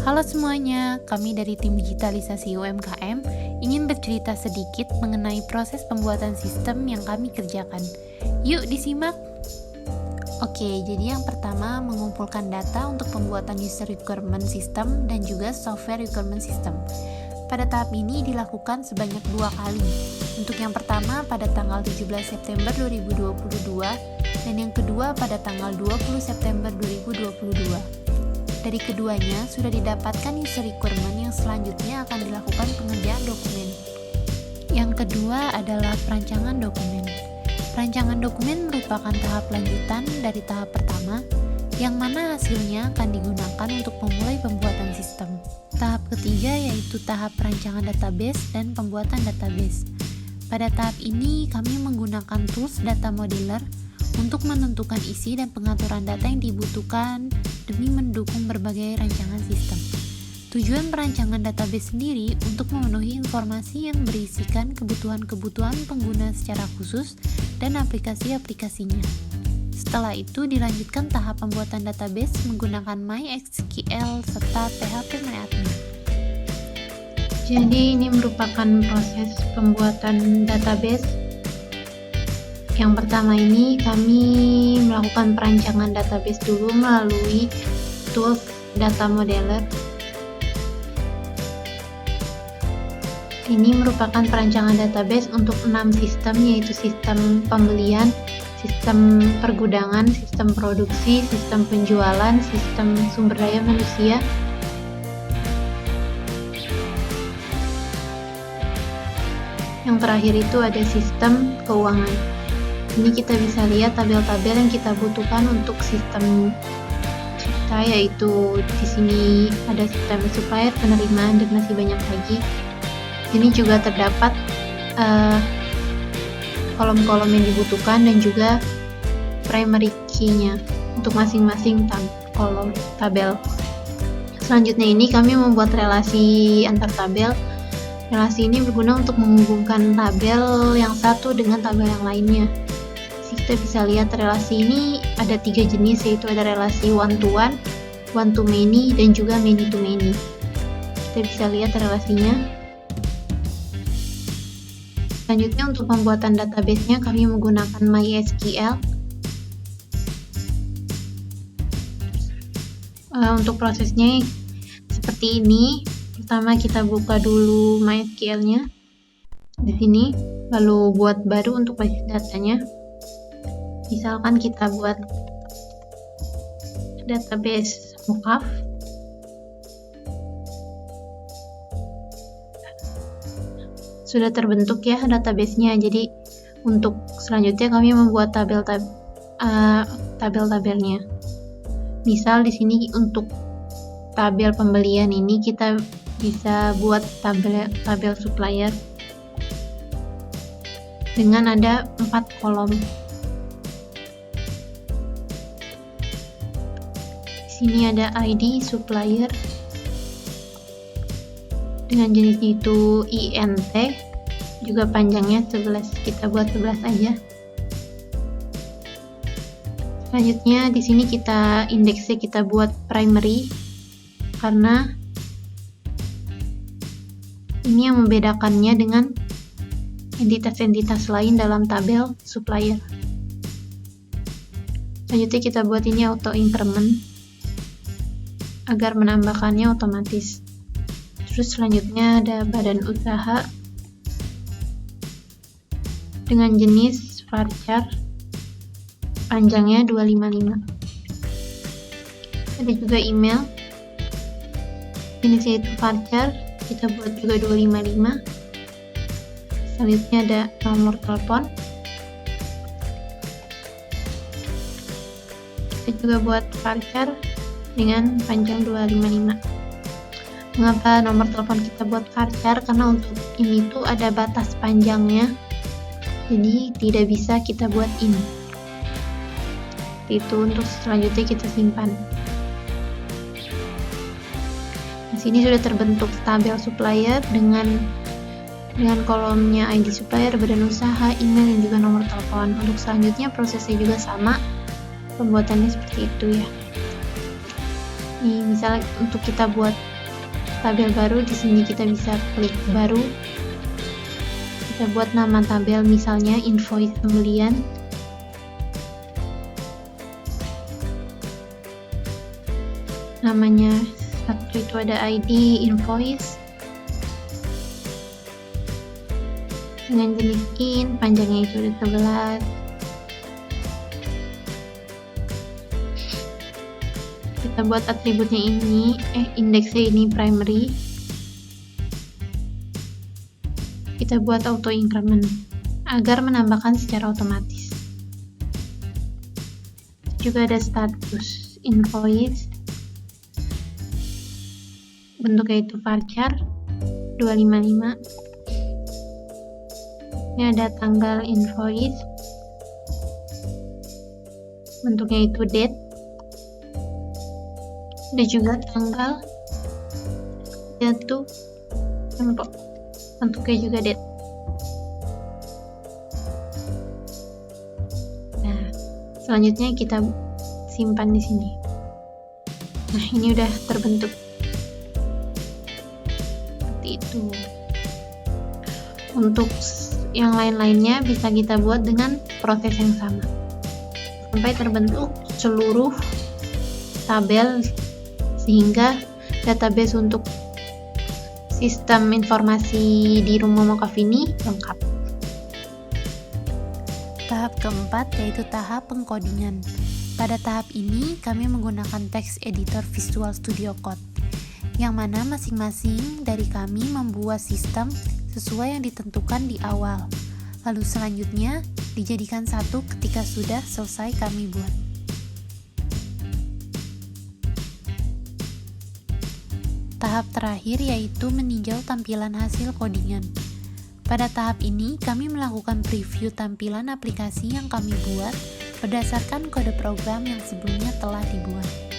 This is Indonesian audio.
Halo semuanya, kami dari tim digitalisasi UMKM ingin bercerita sedikit mengenai proses pembuatan sistem yang kami kerjakan. Yuk disimak! Oke, jadi yang pertama mengumpulkan data untuk pembuatan user requirement system dan juga software requirement system. Pada tahap ini dilakukan sebanyak 2 kali. Untuk yang pertama pada tanggal 17 September 2022 dan yang kedua pada tanggal 20 September 2022. Dari keduanya sudah didapatkan user requirement yang selanjutnya akan dilakukan pengerjaan dokumen. Yang kedua adalah perancangan dokumen. Perancangan dokumen merupakan tahap lanjutan dari tahap pertama, yang mana hasilnya akan digunakan untuk memulai pembuatan sistem. Tahap ketiga yaitu tahap perancangan database dan pembuatan database. Pada tahap ini kami menggunakan tools data modeler untuk menentukan isi dan pengaturan data yang dibutuhkan demi mendukung berbagai rancangan sistem. Tujuan perancangan database sendiri untuk memenuhi informasi yang berisikan kebutuhan-kebutuhan pengguna secara khusus dan aplikasi-aplikasinya. Setelah itu dilanjutkan tahap pembuatan database menggunakan MySQL serta PHP-MyAdmin. Jadi ini merupakan proses pembuatan database. Yang pertama ini kami melakukan perancangan database dulu melalui tools data modeler. Ini merupakan perancangan database untuk 6 sistem, yaitu sistem pembelian, sistem pergudangan, sistem produksi, sistem penjualan, sistem sumber daya manusia, yang terakhir itu ada sistem keuangan. Ini kita bisa lihat tabel-tabel yang kita butuhkan untuk sistem kita, yaitu di sini ada sistem supplier, penerimaan, dan masih banyak lagi. Ini juga terdapat kolom-kolom yang dibutuhkan dan juga primary key-nya untuk masing-masing kolom tabel. Selanjutnya ini kami membuat relasi antar tabel. Relasi ini berguna untuk menghubungkan tabel yang satu dengan tabel yang lainnya. Kita bisa lihat relasi ini ada 3 jenis, yaitu ada relasi one-to-one, one-to-many, dan juga many-to-many. Kita bisa lihat relasinya. Selanjutnya untuk pembuatan database-nya kami menggunakan MySQL. Untuk prosesnya seperti ini. Pertama kita buka dulu MySQL-nya di sini, lalu buat baru untuk basis datanya. Misalkan kita buat database mockup. Sudah terbentuk ya database-nya. Jadi untuk selanjutnya kami membuat tabel-tabelnya. Misal di sini untuk tabel pembelian ini kita bisa buat tabel supplier dengan ada 4 kolom. Sini ada ID supplier dengan jenisnya itu INT, juga panjangnya 11, kita buat 11 aja. Selanjutnya di sini kita indeksnya kita buat primary karena ini yang membedakannya dengan entitas-entitas lain dalam tabel supplier. Selanjutnya kita buat ini auto increment agar menambahkannya otomatis. Terus selanjutnya ada badan usaha dengan jenis varchar, panjangnya 255. Ada juga email, jenisnya itu varchar, kita buat juga 255. Selanjutnya ada nomor telepon, kita juga buat varchar dengan panjang 255. Mengapa nomor telepon kita buat varchar? Karena untuk ini tuh ada batas panjangnya, jadi tidak bisa kita buat ini. Itu untuk selanjutnya kita simpan. Di sini sudah terbentuk tabel supplier dengan kolomnya ID supplier, badan usaha, email, dan juga nomor telepon. Untuk selanjutnya prosesnya juga sama, pembuatannya seperti itu ya. Nih, misalnya untuk kita buat tabel baru. Di sini kita bisa klik baru. Kita buat nama tabel, misalnya invoice pembelian. Namanya satu itu ada ID invoice dengan jenis in, panjangnya itu ada 11. Kita buat atributnya ini, indeksnya ini primary. Kita buat auto increment agar menambahkan secara otomatis. Juga ada status invoice, bentuknya itu varchar 255. Ini ada tanggal invoice, bentuknya itu date. Ada juga tanggal jatuh tempo, bentuknya juga date. Nah, selanjutnya kita simpan di sini. Nah, ini udah terbentuk seperti itu. Untuk yang lain-lainnya bisa kita buat dengan proses yang sama sampai terbentuk seluruh tabel, sehingga database untuk sistem informasi di rumah Mokaf ini lengkap. Tahap keempat yaitu tahap pengkodingan. Pada tahap ini kami menggunakan text editor Visual Studio Code, yang mana masing-masing dari kami membuat sistem sesuai yang ditentukan di awal. Lalu selanjutnya dijadikan satu ketika sudah selesai kami buat. Tahap terakhir yaitu meninjau tampilan hasil codingan. Pada tahap ini kami melakukan preview tampilan aplikasi yang kami buat berdasarkan kode program yang sebelumnya telah dibuat.